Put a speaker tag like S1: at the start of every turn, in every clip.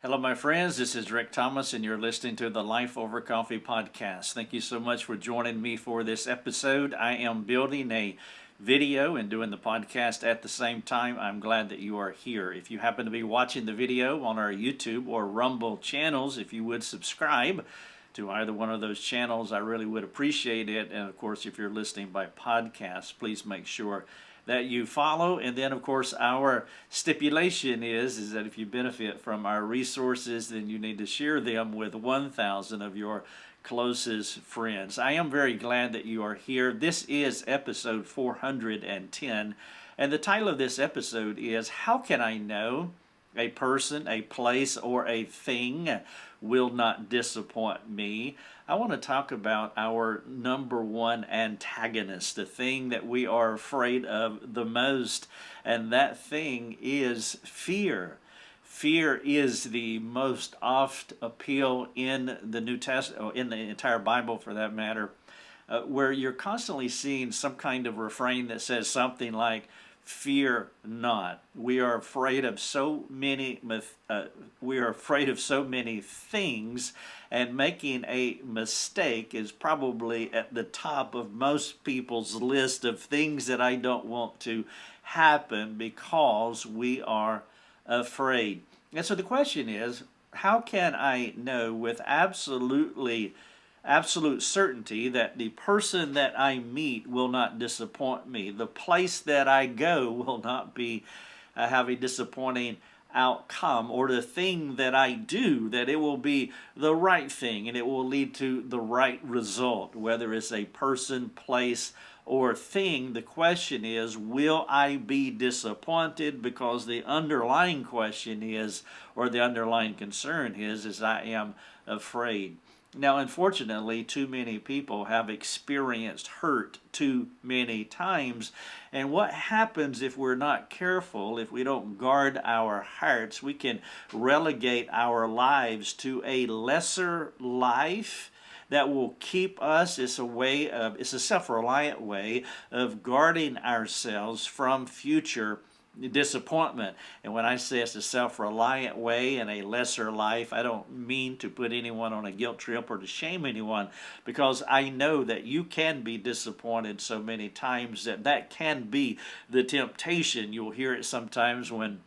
S1: Hello, my friends. This is Rick Thomas, and you're listening to the Life Over Coffee podcast. Thank you so much for joining me for this episode. I am building a video and doing the podcast at the same time. I'm glad that you are here. If you happen to be watching the video on our YouTube or Rumble channels, if you would subscribe to either one of those channels, I really would appreciate it. And of course, if you're listening by podcast, please make sure that you follow. And then of course our stipulation is that if you benefit from our resources, then you need to share them with 1,000 of your closest friends. I am very glad that you are here. This is episode 410, and the title of this episode is How Can I Know a Person, a Place, or a Thing Will Not Disappoint Me? I want to talk about our number one antagonist, the thing that we are afraid of the most, and that thing is fear. Fear is the most oft appeal in the New Testament, or in the entire Bible for that matter, where you're constantly seeing some kind of refrain that says something like, "Fear not." We are afraid of so many. We are afraid of so many things, and making a mistake is probably at the top of most people's list of things that I don't want to happen because we are afraid. And so the question is, how can I know with absolute certainty that the person that I meet will not disappoint me? The place that I go will not be have a disappointing outcome, or the thing that I do, that it will be the right thing and it will lead to the right result, whether it's a person, place, or thing. The question is, will I be disappointed? Because the underlying question is, or the underlying concern is I am afraid. Now, unfortunately, too many people have experienced hurt too many times. And what happens if we're not careful, if we don't guard our hearts, we can relegate our lives to a lesser life that will keep us. It's a self-reliant way of guarding ourselves from future disappointment. And when I say it's a self-reliant way and a lesser life, I don't mean to put anyone on a guilt trip or to shame anyone, because I know that you can be disappointed so many times that can be the temptation. You'll hear it sometimes when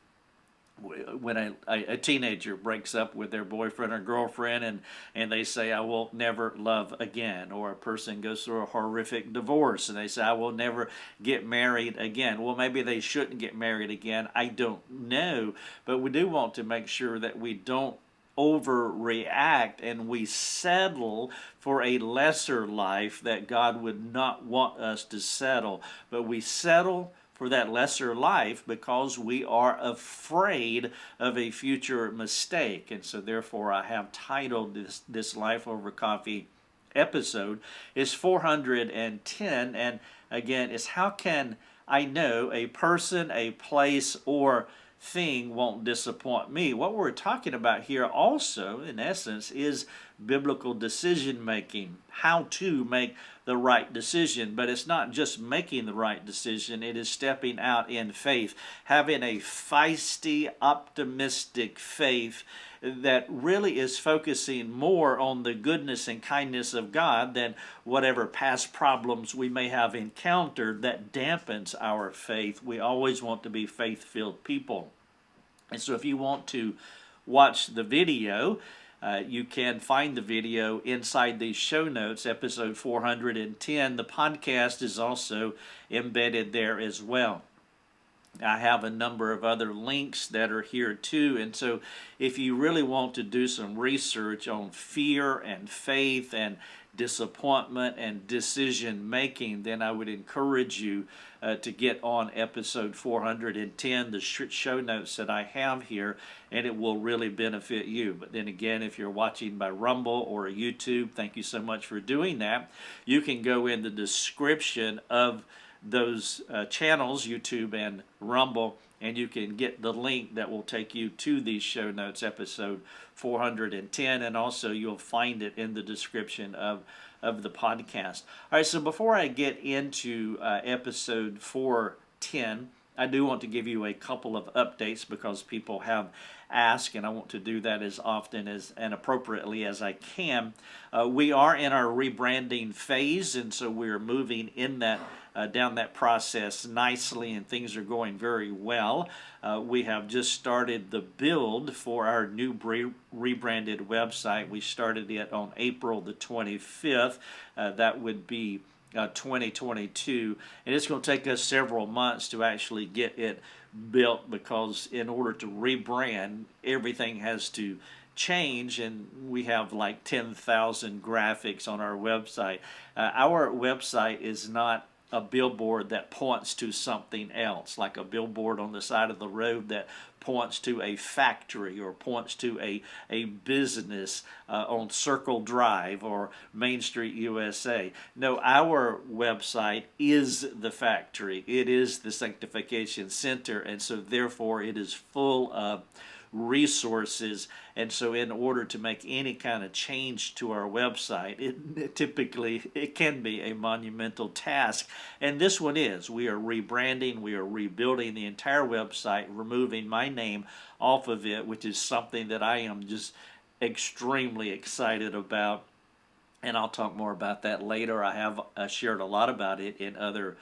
S1: a teenager breaks up with their boyfriend or girlfriend, and they say, "I will never love again," or a person goes through a horrific divorce and they say, "I will never get married again." Well, maybe they shouldn't get married again. I don't know, but we do want to make sure that we don't overreact and we settle for a lesser life that God would not want us to settle, but we settle for that lesser life because we are afraid of a future mistake. And so therefore I have titled this Life Over Coffee episode is 410, and again it's how can I know a person, a place, or thing won't disappoint me. What we're talking about here also, in essence, is biblical decision making, how to make the right decision. But it's not just making the right decision, it is stepping out in faith, having a feisty, optimistic faith that really is focusing more on the goodness and kindness of God than whatever past problems we may have encountered that dampens our faith. We always want to be faith-filled people. And so if you want to watch the video, you can find the video inside these show notes, episode 410. The podcast is also embedded there as well. I have a number of other links that are here too. And so if you really want to do some research on fear and faith and disappointment and decision making, then I would encourage you to get on episode 410, the show notes that I have here, and it will really benefit you. But then again, if you're watching by Rumble or YouTube, thank you so much for doing that. You can go in the description of those channels, YouTube and Rumble, and you can get the link that will take you to these show notes, episode 410, and also you'll find it in the description of the podcast. All right, so before I get into episode 410, I do want to give you a couple of updates because people have asked, and I want to do that as often as and appropriately as I can. We are in our rebranding phase, and so we're moving in that down that process nicely, and things are going very well. We have just started the build for our new rebranded website. We started it on April the 25th. That would be 2022, and it's going to take us several months to actually get it built, because in order to rebrand, everything has to change, and we have like 10,000 graphics on our website. Our website is not a billboard that points to something else, like a billboard on the side of the road that points to a factory or points to a business on Circle Drive or Main Street USA. No, our website is the factory. It is the Sanctification Center, and so therefore it is full of resources. And so in order to make any kind of change to our website, it can be a monumental task, and this one is. We are rebranding, we are rebuilding the entire website, removing my name off of it, which is something that I am just extremely excited about, and I'll talk more about that later. I have shared a lot about it in other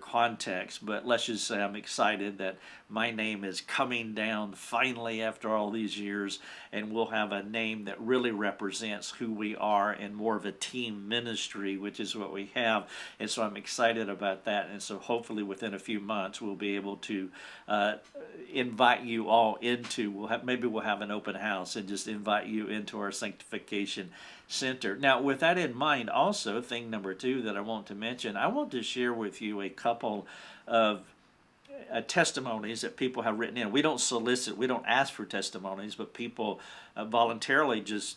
S1: contexts, but let's just say I'm excited that my name is coming down finally after all these years, and we'll have a name that really represents who we are and more of a team ministry, which is what we have. And so I'm excited about that, and so hopefully within a few months we'll be able to invite you all into, maybe we'll have an open house and just invite you into our Sanctification Center. Now, with that in mind, also, thing number 2 that I want to mention, I want to share with you a couple of testimonies that people have written in. We don't solicit, we don't ask for testimonies, but people voluntarily just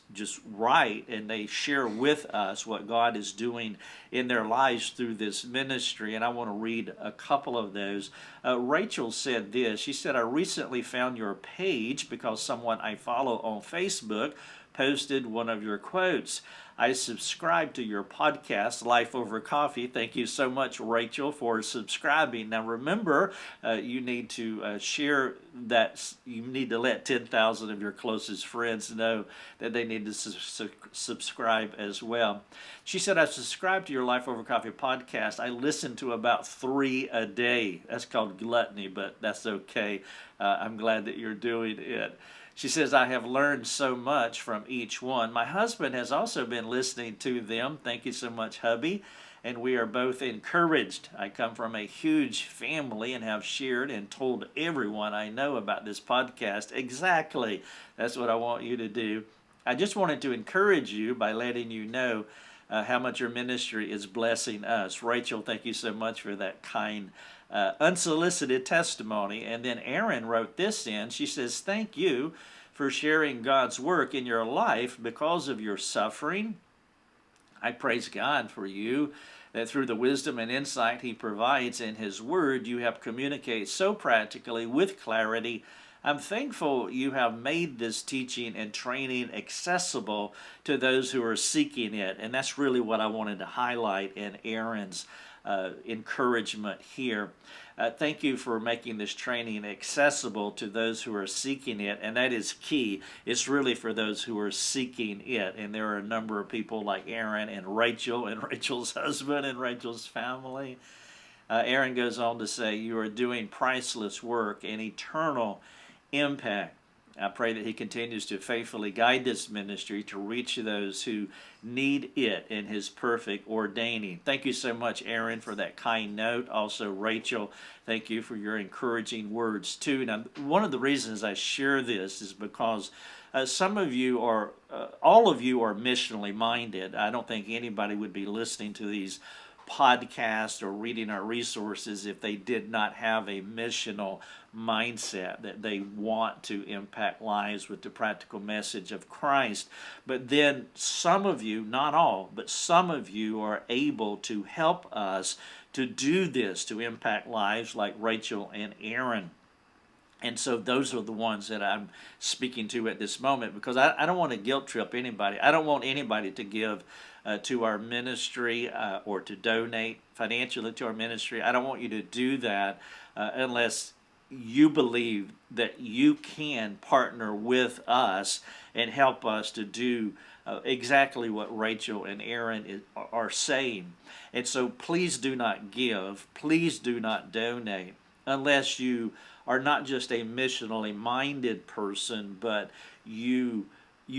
S1: write, and they share with us what God is doing in their lives through this ministry, and I want to read a couple of those. Rachel said this. She said, I recently found your page because someone I follow on Facebook posted one of your quotes. I subscribe to your podcast, Life Over Coffee. Thank you so much, Rachel, for subscribing. Now remember, you need to share that. You need to let 10,000 of your closest friends know that they need to subscribe as well. She said, I subscribe to your Life Over Coffee podcast. I listen to about 3 a day. That's called gluttony, but that's okay. I'm glad that you're doing it. She says, I have learned so much from each one. My husband has also been listening to them. Thank you so much, hubby. And we are both encouraged. I come from a huge family and have shared and told everyone I know about this podcast. Exactly. That's what I want you to do. I just wanted to encourage you by letting you know how much your ministry is blessing us. Rachel, thank you so much for that kind unsolicited testimony. And then Erin wrote this in. She says, thank you for sharing God's work in your life because of your suffering. I praise God for you that through the wisdom and insight He provides in His Word, you have communicated so practically with clarity. I'm thankful you have made this teaching and training accessible to those who are seeking it. And that's really what I wanted to highlight in Erin's encouragement here. Thank you for making this training accessible to those who are seeking it, and that is key. It's really for those who are seeking it, and there are a number of people like Erin and Rachel's husband and Rachel's family. Erin goes on to say, you are doing priceless work and eternal impact. I pray that He continues to faithfully guide this ministry to reach those who need it in His perfect ordaining. Thank you so much, Erin, for that kind note. Also, Rachel, thank you for your encouraging words, too. Now, one of the reasons I share this is because some of you are, all of you are missionally minded. I don't think anybody would be listening to these podcasts or reading our resources if they did not have a missional mindset, that they want to impact lives with the practical message of Christ. But then some of you, not all, but some of you are able to help us to do this, to impact lives like Rachel and Erin. And so those are the ones that I'm speaking to at this moment, because I don't want to guilt trip anybody. I don't want anybody to give to our ministry or to donate financially to our ministry. I don't want you to do that unless you believe that you can partner with us and help us to do exactly what Rachel and Aaron are saying. And so please do not give, please do not donate unless you are not just a missionally minded person, but you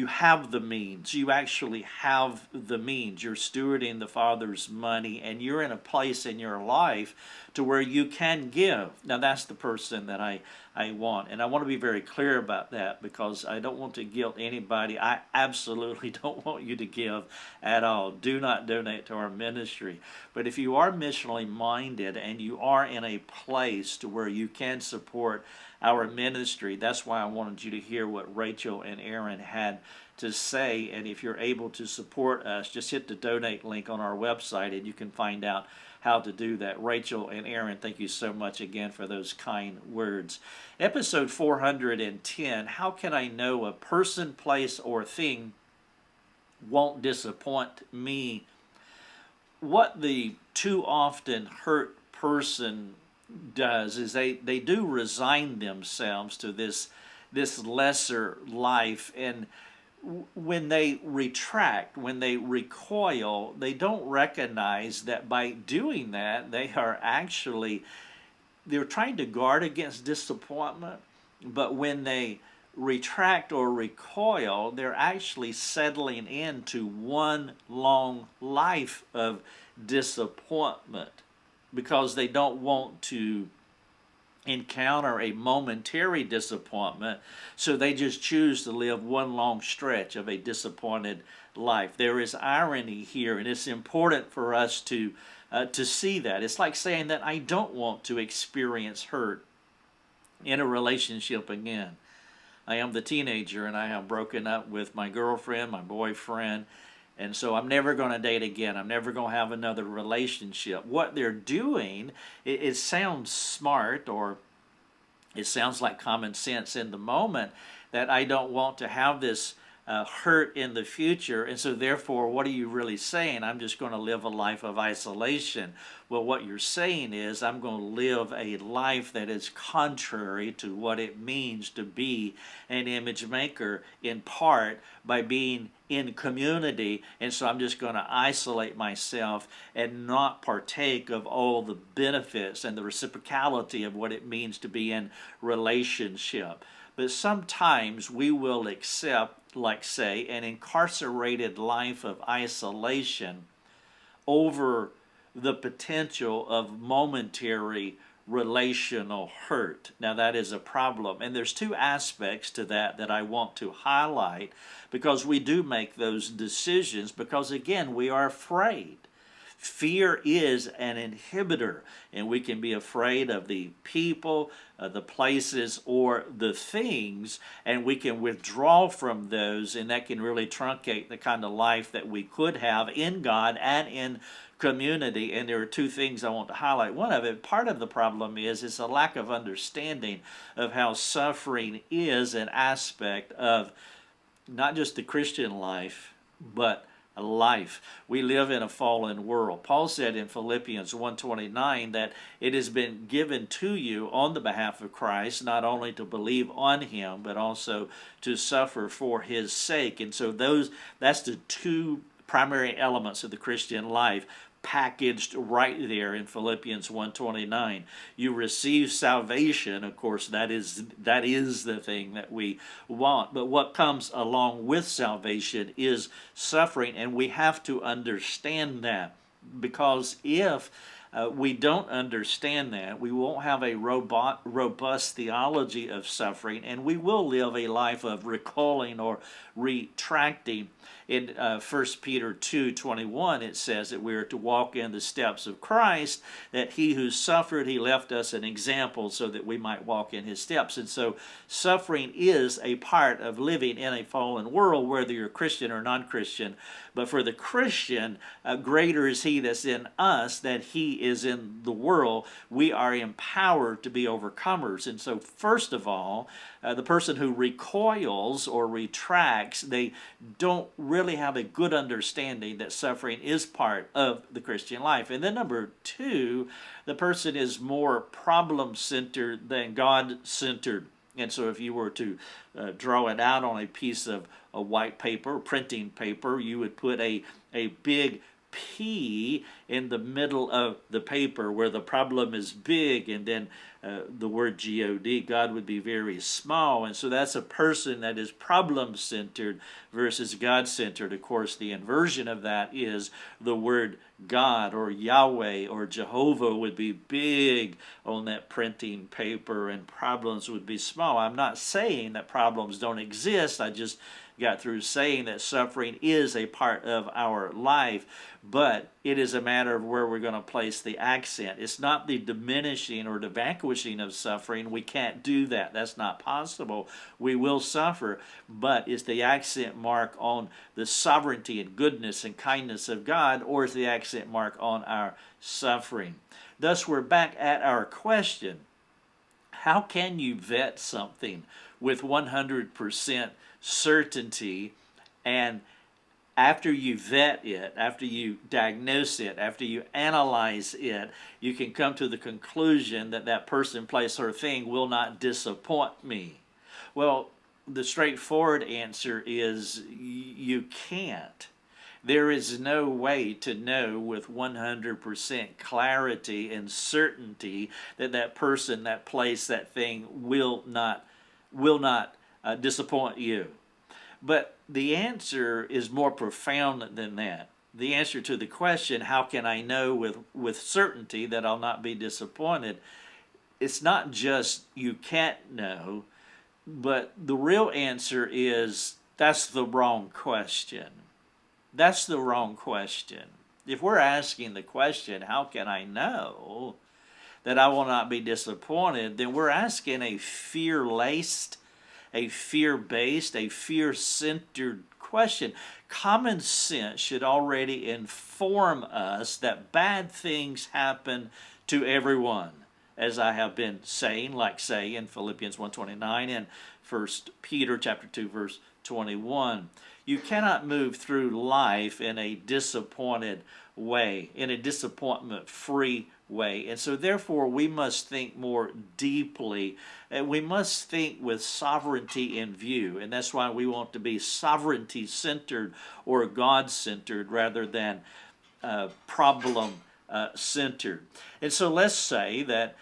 S1: have the means. You actually have the means. You're stewarding the Father's money, and you're in a place in your life to where you can give. Now, that's the person that I want. And I want to be very clear about that because I don't want to guilt anybody. I absolutely don't want you to give at all. Do not donate to our ministry. But if you are missionally minded and you are in a place to where you can support our ministry, that's why I wanted you to hear what Rachel and Aaron had to say. And if you're able to support us, just hit the donate link on our website and you can find out how to do that. Rachel and Aaron, thank you so much again for those kind words. Episode 410, how can I know a person, place, or thing won't disappoint me? What the too often hurt person does is they do resign themselves to this lesser life, and when they retract, when they recoil, they don't recognize that by doing that they're trying to guard against disappointment, but when they retract or recoil, they're actually settling into one long life of disappointment because they don't want to encounter a momentary disappointment, so they just choose to live one long stretch of a disappointed life. There is irony here, and it's important for us to see that. It's like saying that I don't want to experience hurt in a relationship again. I am the teenager, and I have broken up with my girlfriend, my boyfriend, and so I'm never going to date again. I'm never going to have another relationship. What they're doing, it sounds smart, or it sounds like common sense in the moment, that I don't want to have this hurt in the future. And so therefore, what are you really saying? I'm just going to live a life of isolation. Well, what you're saying is I'm going to live a life that is contrary to what it means to be an image maker, in part by being in community, and so I'm just going to isolate myself and not partake of all the benefits and the reciprocality of what it means to be in relationship. But sometimes we will accept, like say, an incarcerated life of isolation over the potential of momentary relational hurt. Now that is a problem, and there's two aspects to that I want to highlight, because we do make those decisions because, again, we are afraid. Fear is an inhibitor, and we can be afraid of the people, the places, or the things, and we can withdraw from those, and that can really truncate the kind of life that we could have in God and in community. And there are two things I want to highlight. One of it, part of the problem is a lack of understanding of how suffering is an aspect of not just the Christian life, but a life. We live in a fallen world. Paul said in Philippians 1:29 that it has been given to you on the behalf of Christ, not only to believe on him, but also to suffer for his sake. And so that's the two primary elements of the Christian life, packaged right there in Philippians 1:29. You receive salvation, of course, that is the thing that we want. But what comes along with salvation is suffering, and we have to understand that, because if we don't understand that, we won't have a robust theology of suffering, and we will live a life of recoiling or retracting. In 1 Peter 2:21, it says that we are to walk in the steps of Christ, that he who suffered, he left us an example so that we might walk in his steps. And so suffering is a part of living in a fallen world, whether you're Christian or non-Christian. But for the Christian, greater is he that's in us than he is in the world, we are empowered to be overcomers. And so, first of all, the person who recoils or retracts, they don't really have a good understanding that suffering is part of the Christian life. And then number two, the person is more problem-centered than God-centered. And so if you were to draw it out on a piece of a white paper, printing paper, you would put a big P in the middle of the paper where the problem is big, and then the word God, God would be very small. And so that's a person that is problem-centered versus God-centered. Of course, the inversion of that is the word God or Yahweh or Jehovah would be big on that printing paper and problems would be small. I'm not saying that problems don't exist. I just got through saying that suffering is a part of our life, but it is a matter of where we're going to place the accent. It's not the diminishing or the vanquishing of suffering. We can't do that. That's not possible. We will suffer, but is the accent mark on the sovereignty and goodness and kindness of God, or is the accent mark on our suffering? Thus, we're back at our question. How can you vet something with 100% certainty, and after you vet it, after you diagnose it, after you analyze it, you can come to the conclusion that that person, place, or thing will not disappoint me? Well, the straightforward answer is you can't. There is no way to know with 100% clarity and certainty that that person, that place, that thing will not disappoint you. But the answer is more profound than that. The answer to the question, how can I know with certainty that I'll not be disappointed? It's not just you can't know, but the real answer is that's the wrong question. That's the wrong question. If we're asking the question, how can I know that I will not be disappointed, then we're asking a fear-laced, a fear-based, a fear-centered question. Common sense should already inform us that bad things happen to everyone, as I have been saying, like say in Philippians 1:29 and 1 Peter chapter 2 verse 21. You cannot move through life in a disappointed way, in a disappointment-free way. And so therefore we must think more deeply. We must think with sovereignty in view. And that's why we want to be sovereignty-centered or God-centered rather than problem-centered. And so let's say that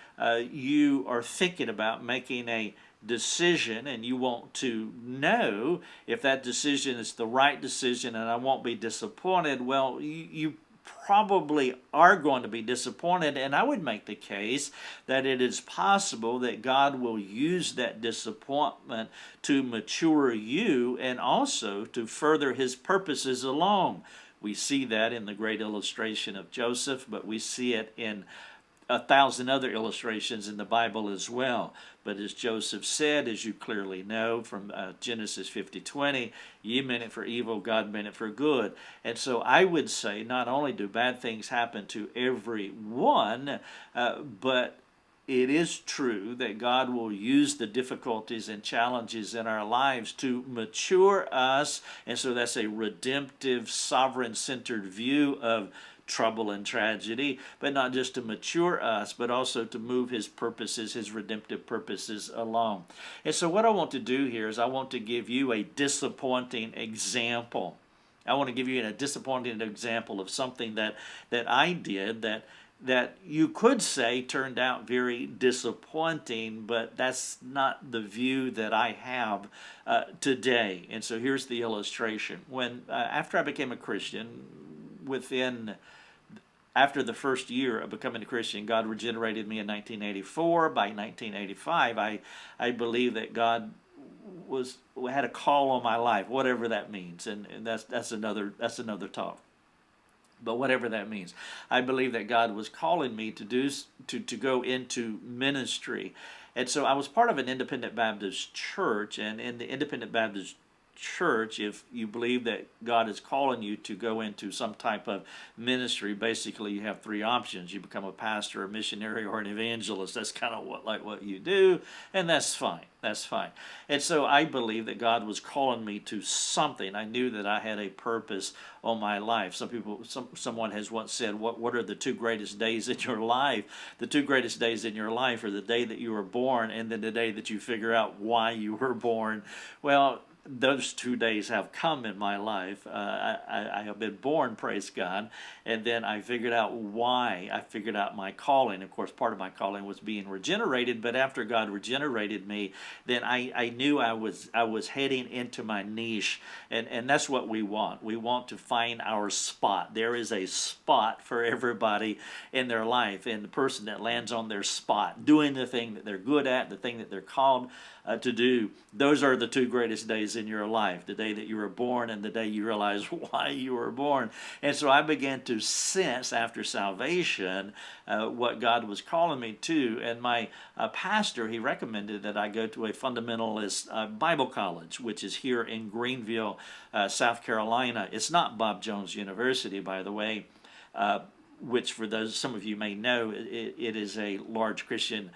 S1: you are thinking about making a decision and you want to know if that decision is the right decision and I won't be disappointed. Well, you probably are going to be disappointed, and I would make the case that it is possible that God will use that disappointment to mature you and also to further his purposes along. We see that in the great illustration of Joseph, but we see it in 1,000 other illustrations in the Bible as well. But as Joseph said, as you clearly know from Genesis 50:20, ye meant it for evil, God meant it for good. And so I would say not only do bad things happen to everyone, but it is true that God will use the difficulties and challenges in our lives to mature us. And so that's a redemptive, sovereign-centered view of trouble and tragedy, but not just to mature us, but also to move his purposes, his redemptive purposes along. And so what I want to do here is I want to give you a disappointing example. I want to give you a disappointing example of something that I did that you could say turned out very disappointing, but that's not the view that I have today. And so here's the illustration. When after I became a Christian, after the first year of becoming a Christian, God regenerated me in 1984. By 1985, I believe that God had a call on my life, whatever that means, and that's another talk. But whatever that means, I believe that God was calling me to go into ministry. And so I was part of an independent Baptist church, and in the independent Baptist church, if you believe that God is calling you to go into some type of ministry, basically you have three options. You become a pastor, a missionary, or an evangelist. That's kind of what you do, and that's fine. That's fine. And so I believe that God was calling me to something. I knew that I had a purpose on my life. Someone has once said, what are the two greatest days in your life? The two greatest days in your life are the day that you were born and then the day that you figure out why you were born. Well, those 2 days have come in my life. I have been born, praise God, and then I figured out why. I figured out my calling. Of course, part of my calling was being regenerated, but after God regenerated me, then I knew I was heading into my niche, and that's what we want. We want to find our spot. There is a spot for everybody in their life, and the person that lands on their spot, doing the thing that they're good at, the thing that they're called to do, those are the two greatest days in your life, the day that you were born and the day you realize why you were born. And so I began to sense after salvation what God was calling me to, and my pastor, he recommended that I go to a fundamentalist Bible college, which is here in Greenville, South Carolina. It's not Bob Jones University, by the way, which for those, some of you may know, it is a large Christian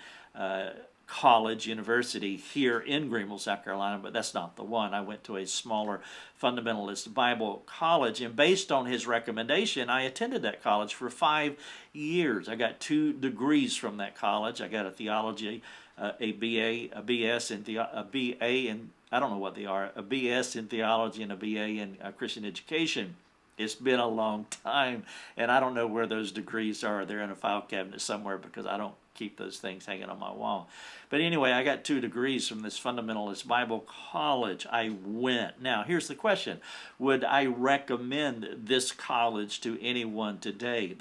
S1: college, university here in Greenville, South Carolina, but that's not the one. I went to a smaller fundamentalist Bible college, and based on his recommendation, I attended that college for 5 years. I got 2 degrees from that college. I got a theology, a BA, a BS, and a BA, and I don't know what they are, a BS in theology and a BA in Christian education. It's been a long time, and I don't know where those degrees are. They're in a file cabinet somewhere because I don't keep those things hanging on my wall. But anyway, I got 2 degrees from this fundamentalist Bible college. I went. Now, here's the question. Would I recommend this college to anyone today?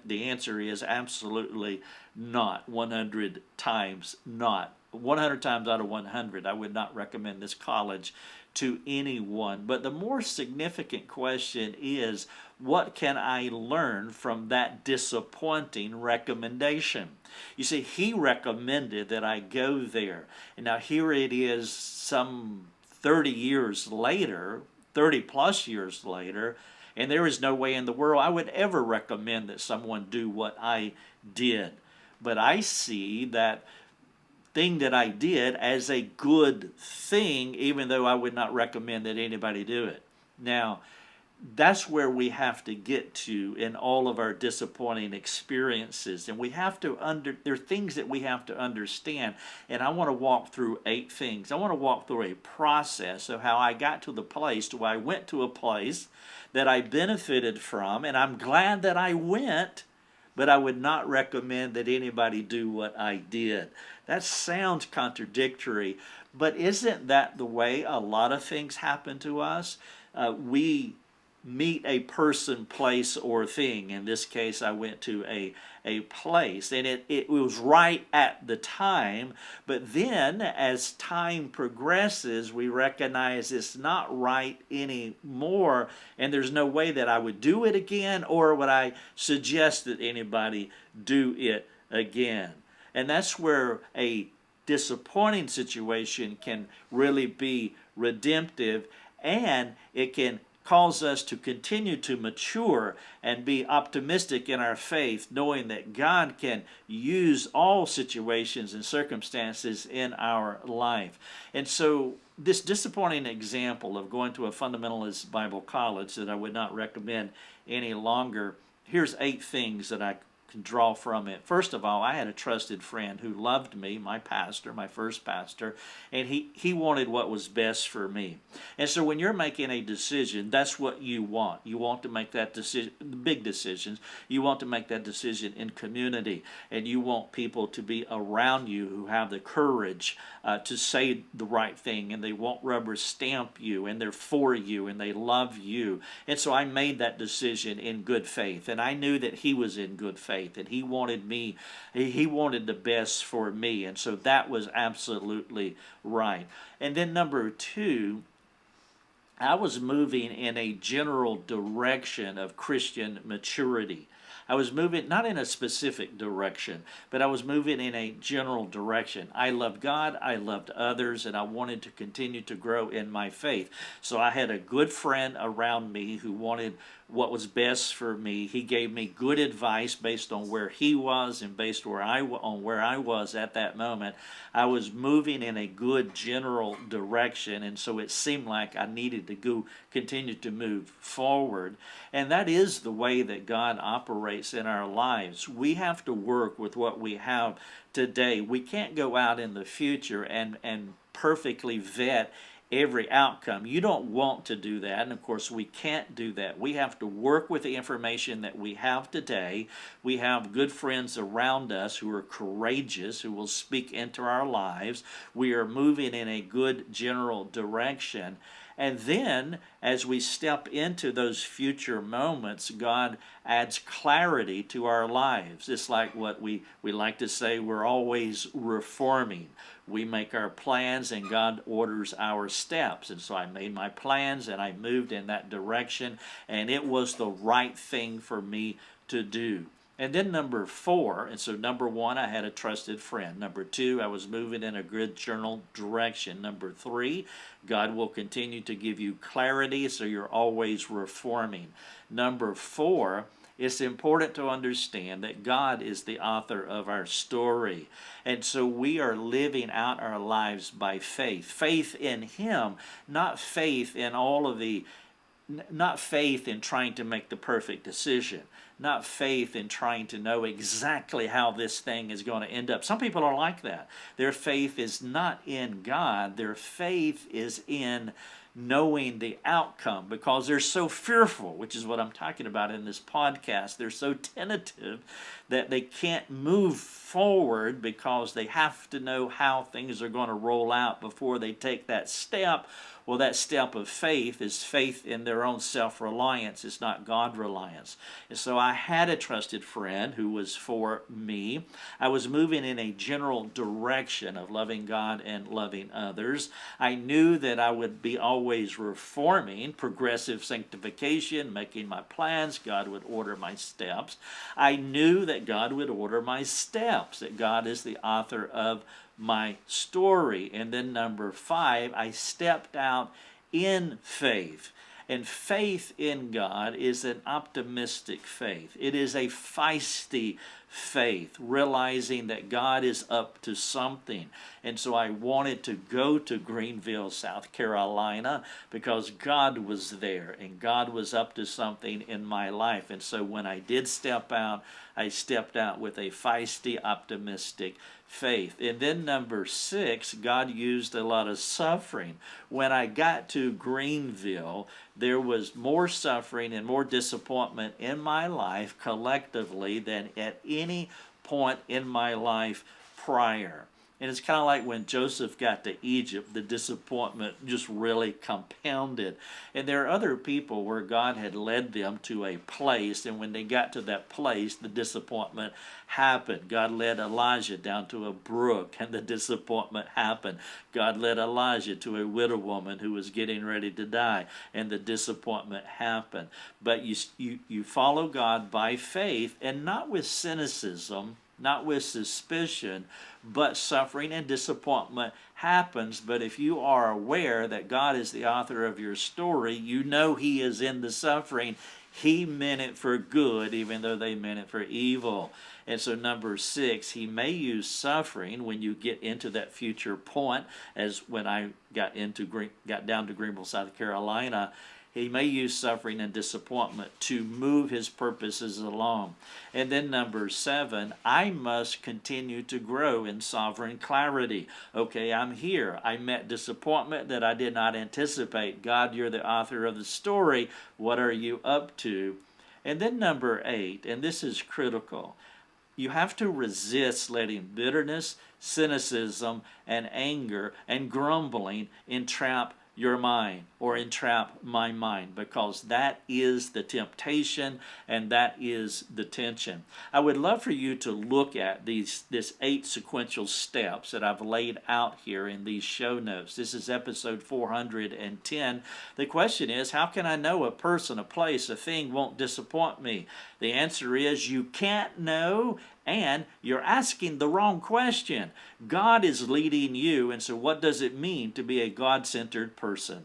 S1: The answer is absolutely not. 100 times not. 100 times out of 100, I would not recommend this college to anyone. But the more significant question is, what can I learn from that disappointing recommendation? You see, he recommended that I go there. And now here it is some 30 years later, 30 plus years later, and there is no way in the world I would ever recommend that someone do what I did. But I see that thing that I did as a good thing, even though I would not recommend that anybody do it. Now, that's where we have to get to in all of our disappointing experiences, and we have to there are things that we have to understand, and I want to walk through 8 things. I want to walk through a process of how I got to the place where I went to a place that I benefited from, and I'm glad that I went, but I would not recommend that anybody do what I did. That sounds contradictory, but isn't that the way a lot of things happen to us? We meet a person, place, or thing. In this case, I went to a place, and it was right at the time, but then as time progresses, we recognize it's not right anymore, and there's no way that I would do it again, or would I suggest that anybody do it again. And that's where a disappointing situation can really be redemptive, and it can cause us to continue to mature and be optimistic in our faith, knowing that God can use all situations and circumstances in our life. And so this disappointing example of going to a fundamentalist Bible college that I would not recommend any longer, here's 8 things that I can draw from it. First of all, I had a trusted friend who loved me, my pastor, my first pastor, and he wanted what was best for me. And so when you're making a decision, that's what you want. You want to make that decision, big decisions, you want to make that decision in community, and you want people to be around you who have the courage to say the right thing, and they won't rubber stamp you, and they're for you, and they love you. And so I made that decision in good faith, and I knew that he was in good faith, and he wanted the best for me, and so that was absolutely right. And then number 2, I was moving in a general direction of Christian maturity. I was moving not in a specific direction, but I was moving in a general direction. I loved God, I loved others, and I wanted to continue to grow in my faith. So I had a good friend around me who wanted what was best for me. He gave me good advice based on where he was and based on where I was at that moment. I was moving in a good general direction, and so it seemed like I needed to continue to move forward. And that is the way that God operates in our lives. We have to work with what we have today. We can't go out in the future and perfectly vet every outcome. You don't want to do that, and of course we can't do that. We have to work with the information that we have today. We have good friends around us who are courageous, who will speak into our lives. We are moving in a good general direction. And then, as we step into those future moments, God adds clarity to our lives. It's like what we like to say, we're always reforming. We make our plans and God orders our steps. And so I made my plans and I moved in that direction, and it was the right thing for me to do. And then number 4, and so number 1, I had a trusted friend. Number 2, I was moving in a good general direction. Number 3, God will continue to give you clarity, so you're always reforming. Number 4, it's important to understand that God is the author of our story. And so we are living out our lives by faith. Faith in Him, not faith in not faith in trying to make the perfect decision, not faith in trying to know exactly how this thing is going to end up. Some people are like that. Their faith is not in God. Their faith is in knowing the outcome because they're so fearful, which is what I'm talking about in this podcast. They're so tentative that they can't move forward because they have to know how things are going to roll out before they take that step. Well, that step of faith is faith in their own self-reliance. It's not God-reliance. And so I had a trusted friend who was for me. I was moving in a general direction of loving God and loving others. I knew that I would be always reforming, progressive sanctification, making my plans. God would order my steps. I knew that God would order my steps, that God is the author of my story. And then number 5, I stepped out in faith. And faith in God is an optimistic faith. It is a feisty faith, realizing that God is up to something. And so I wanted to go to Greenville, South Carolina, because God was there and God was up to something in my life. And so when I did step out, I stepped out with a feisty, optimistic faith. And then number 6, God used a lot of suffering. When I got to Greenville, there was more suffering and more disappointment in my life collectively than at any point in my life prior. And it's kind of like when Joseph got to Egypt, the disappointment just really compounded. And there are other people where God had led them to a place, and when they got to that place, the disappointment happened. God led Elijah down to a brook, and the disappointment happened. God led Elijah to a widow woman who was getting ready to die, and the disappointment happened. But you follow God by faith, and not with cynicism, not with suspicion, but suffering and disappointment happens. But if you are aware that God is the author of your story, you know He is in the suffering. He meant it for good, even though they meant it for evil. And so number 6, He may use suffering when you get into that future point, as when I got down to Greenville, South Carolina. He may use suffering and disappointment to move His purposes along. And then number 7, I must continue to grow in sovereign clarity. Okay, I'm here. I met disappointment that I did not anticipate. God, you're the author of the story. What are you up to? And then number 8, and this is critical, you have to resist letting bitterness, cynicism, and anger and grumbling entrap your mind or entrap my mind, because that is the temptation and that is the tension. I would love for you to look at this 8 sequential steps that I've laid out here in these show notes. This is episode 410. The question is, how can I know a person, a place, a thing won't disappoint me? The answer is you can't know, and you're asking the wrong question. God is leading you, and so what does it mean to be a God-centered person?